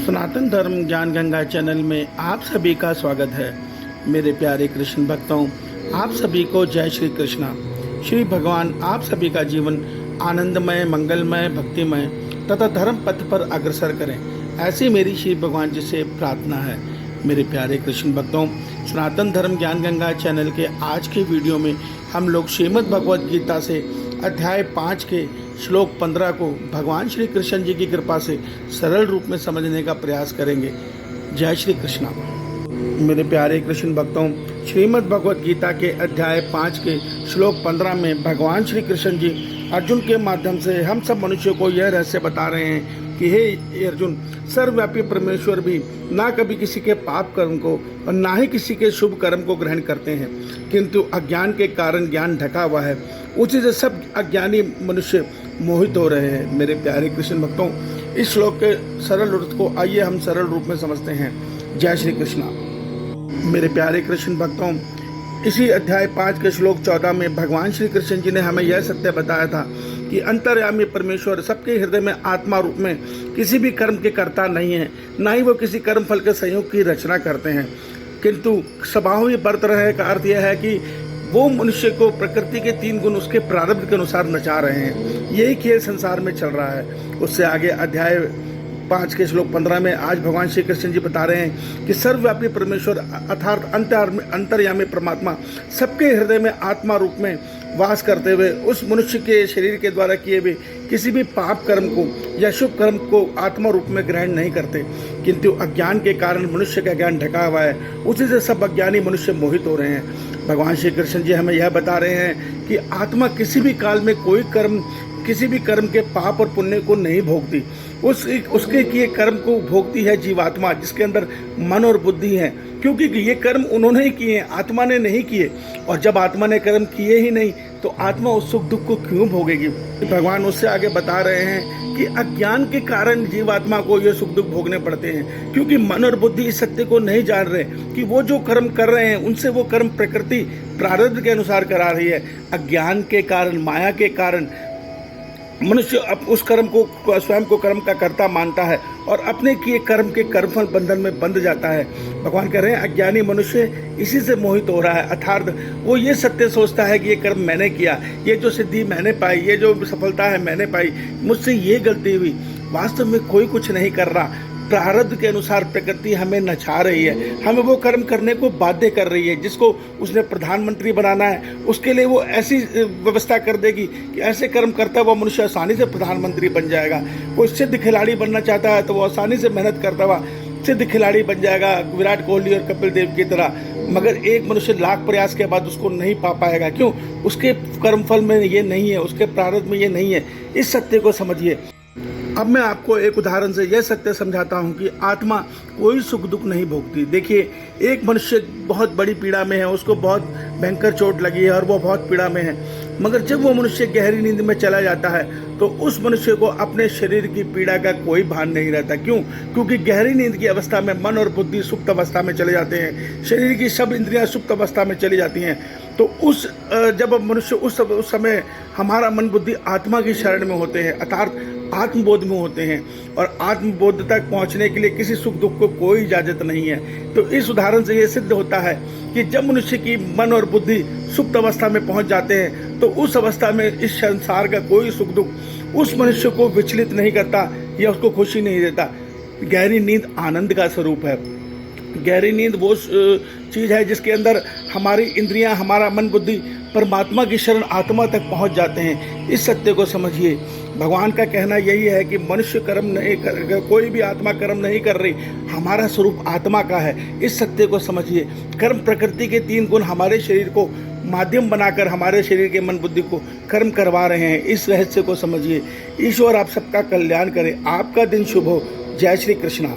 सनातन धर्म ज्ञान गंगा चैनल में आप सभी का स्वागत है। मेरे प्यारे कृष्ण भक्तों, आप सभी को जय श्री कृष्णा। श्री भगवान आप सभी का जीवन आनंदमय, मंगलमय, भक्तिमय तथा धर्म पथ पर अग्रसर करें, ऐसी मेरी श्री भगवान जी से प्रार्थना है। मेरे प्यारे कृष्ण भक्तों, सनातन धर्म ज्ञान गंगा चैनल के आज के वीडियो में हम लोग श्रीमद् भगवद गीता से अध्याय 5 के श्लोक 15 को भगवान श्री कृष्ण जी की कृपा से सरल रूप में समझने का प्रयास करेंगे। जय श्री कृष्णा। मेरे प्यारे कृष्ण भक्तों, श्रीमद् भगवद गीता के अध्याय 5 के श्लोक 15 में भगवान श्री कृष्ण जी अर्जुन के माध्यम से हम सब मनुष्यों को यह रहस्य बता रहे हैं कि हे अर्जुन, सर्वव्यापी परमेश्वर भी ना कभी किसी के पाप कर्म को और ना ही किसी के शुभ कर्म को ग्रहण करते हैं, किंतु अज्ञान के कारण ज्ञान ढका हुआ है, उसी से सब अज्ञानी मनुष्य मोहित हो रहे हैं। मेरे प्यारे कृष्ण भक्तों, इस श्लोक के सरल अर्थ को आइए हम सरल रूप में समझते हैं। जय श्री कृष्णा। मेरे प्यारे कृष्ण भक्तों, इसी अध्याय 5 के श्लोक 14 में भगवान श्री कृष्ण जी ने हमें यह सत्य बताया था कि अंतर्यामी परमेश्वर सबके हृदय में आत्मा रूप में किसी भी कर्म के कर्ता नहीं है, ना ही वो किसी कर्म फल के संयोग की रचना करते हैं, किंतु स्वभाव ही बरत रहे का अर्थ यह है कि वो मनुष्य को प्रकृति के 3 गुण उसके प्रारब्ध के अनुसार नचा रहे हैं। यही खेल संसार में चल रहा है। उससे आगे अध्याय 5 के श्लोक 15 में आज भगवान श्री कृष्ण जी बता रहे हैं कि सर्वव्यापी परमेश्वर अर्थात अंतर्यामी परमात्मा सबके हृदय में आत्मा रूप में वास करते हुए उस मनुष्य के शरीर के द्वारा किए हुए किसी भी पाप कर्म को या शुभ कर्म को आत्मा रूप में ग्रहण नहीं करते, किंतु अज्ञान के कारण मनुष्य का ज्ञान ढका हुआ है, उसी से सब अज्ञानी मनुष्य मोहित हो रहे हैं। भगवान श्री कृष्ण जी हमें यह बता रहे हैं कि आत्मा किसी भी काल में किसी भी कर्म के पाप और पुण्य को नहीं भोगती, उसके किए कर्म को भोगती है जीवात्मा, जिसके अंदर मन और बुद्धि है, क्योंकि ये कर्म उन्होंने ही किए, आत्मा ने नहीं किए। और जब आत्मा ने कर्म किए ही नहीं तो आत्मा उस सुख दुख को क्यों भोगेगी। भगवान उससे आगे बता रहे हैं कि अज्ञान के कारण जीवात्मा को ये सुख दुख भोगने पड़ते हैं, क्योंकि मन और बुद्धि इस सत्य को नहीं जान रहे कि वो जो कर्म कर रहे हैं उनसे वो कर्म प्रकृति प्रारब्ध के अनुसार करा रही है। अज्ञान के कारण, माया के कारण मनुष्य उस कर्म को स्वयं को कर्म का कर्ता मानता है और अपने किए कर्म के कर्मफल बंधन में बंध जाता है। भगवान कह रहे हैं अज्ञानी मनुष्य इसी से मोहित हो रहा है, अर्थात वो ये सत्य सोचता है कि ये कर्म मैंने किया, ये जो सिद्धि मैंने पाई, ये जो सफलता है मैंने पाई, मुझसे ये गलती हुई। वास्तव में कोई कुछ नहीं कर रहा। प्रारब्ध के अनुसार प्रकृति हमें नचा रही है, हमें वो कर्म करने को बाध्य कर रही है। जिसको उसने प्रधानमंत्री बनाना है उसके लिए वो ऐसी व्यवस्था कर देगी कि ऐसे कर्म करता हुआ मनुष्य आसानी से प्रधानमंत्री बन जाएगा। कोई सिद्ध खिलाड़ी बनना चाहता है तो वो आसानी से मेहनत करता हुआ सिद्ध खिलाड़ी बन जाएगा, विराट कोहली और कपिल देव की तरह। मगर एक मनुष्य लाख प्रयास के बाद उसको नहीं पा पाएगा। क्यों? उसके कर्मफल में ये नहीं है, उसके प्रारब्ध में ये नहीं है। इस सत्य को समझिए। अब मैं आपको एक उदाहरण से यह सत्य समझाता हूँ कि आत्मा कोई सुख दुख नहीं भोगती। देखिए, एक मनुष्य बहुत बड़ी पीड़ा में है, उसको बहुत भयंकर चोट लगी है और वो बहुत पीड़ा में है, मगर जब वो मनुष्य गहरी नींद में चला जाता है तो उस मनुष्य को अपने शरीर की पीड़ा का कोई भान नहीं रहता। क्यों? क्योंकि गहरी नींद की अवस्था में मन और बुद्धि सुप्त अवस्था में चले जाते हैं, शरीर की सब इंद्रियां सुप्त अवस्था में चली जाती हैं। तो जब मनुष्य उस समय हमारा मन बुद्धि आत्मा की शरण में होते हैं, अर्थात आत्मबोध में होते हैं, और आत्मबोध तक पहुंचने के लिए किसी सुख दुख को कोई इजाजत नहीं है। तो इस उदाहरण से यह सिद्ध होता है कि जब मनुष्य की मन और बुद्धि सुप्त अवस्था में पहुंच जाते हैं तो उस अवस्था में इस संसार का कोई सुख दुख उस मनुष्य को विचलित नहीं करता या उसको खुशी नहीं देता। गहरी नींद आनंद का स्वरूप है। गहरी नींद वो चीज़ है जिसके अंदर हमारी इंद्रियां, हमारा मन बुद्धि परमात्मा की शरण आत्मा तक पहुंच जाते हैं। इस सत्य को समझिए। भगवान का कहना यही है कि मनुष्य कर्म नहीं कर, कोई भी आत्मा कर्म नहीं कर रही, हमारा स्वरूप आत्मा का है। इस सत्य को समझिए। कर्म प्रकृति के 3 गुण हमारे शरीर को माध्यम बनाकर हमारे शरीर के मन बुद्धि को कर्म करवा रहे हैं। इस रहस्य को समझिए। ईश्वर आप सबका कल्याण करे। आपका दिन शुभ हो। जय श्री कृष्णा।